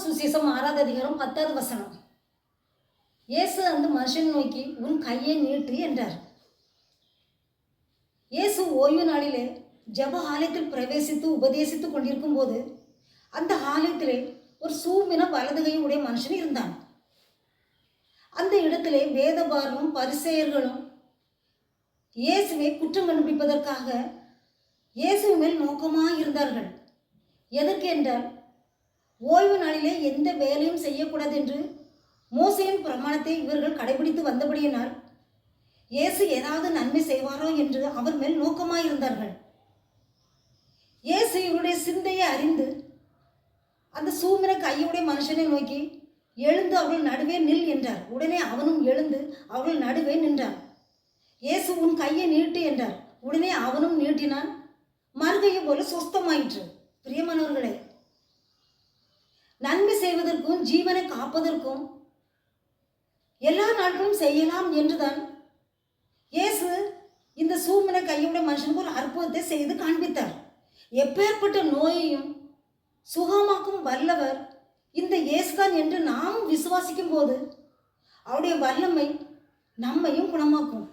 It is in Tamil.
சுசேஷம் 6வது அதிகாரம் 10வது வசனம். இயேசு அந்த மனுஷன் நோக்கி உன் கையை நீட்டு என்றார். இயேசு ஓய்வு நாளிலே ஜெப ஆலயத்தில் பிரவேசித்து உபதேசித்துக் கொண்டிருக்கும் போது அந்த ஆலயத்திலே ஒரு சூமின வலது கை உடைய மனுஷன் இருந்தான். அந்த இடத்திலே வேதபாரரும் பரிசேயர்களும் இயேசுவை குற்றம் கண்டுபிடிப்பதற்காக இயேசு மேல் நோக்கமாக இருந்தார்கள். எதற்கு என்றால், ஓய்வு நாளிலே எந்த வேலையும் செய்யக்கூடாது என்று மோசேயின் பிரமாணத்தை இவர்கள் கடைபிடித்து வந்தபடியினால் இயேசு ஏதாவது நன்மை செய்வாரோ என்று அவர் மேல் நோக்கமாக இருந்தார்கள். இயேசு இவருடைய சிந்தையை அறிந்து அந்த சூமின கையுடைய மனுஷனை நோக்கி எழுந்து அவர்கள் நடுவே நில் என்றார். உடனே அவனும் எழுந்து அவர்கள் நடுவே நின்றான். இயேசு உன் கையை நீட்டு என்றார். உடனே அவனும் நீட்டினான். மறுகையை போல சொஸ்தமாயிற்று. பிரியமானவர்களே, நன்மை செய்வதற்கும் ஜீவனை காப்பதற்கும் எல்லா நாட்களும் செய்யலாம் என்றுதான் இயேசு இந்த சூமின கையுடைய மனுஷனுக்கு ஒரு அற்புதத்தை செய்து காண்பித்தார். எப்பேற்பட்ட நோயையும் சுகமாக்கும் வல்லவர் இந்த இயேசுதான் என்று நாம் விசுவாசிக்கும் போது அவருடைய வல்லமை நம்மையும் குணமாக்கும்.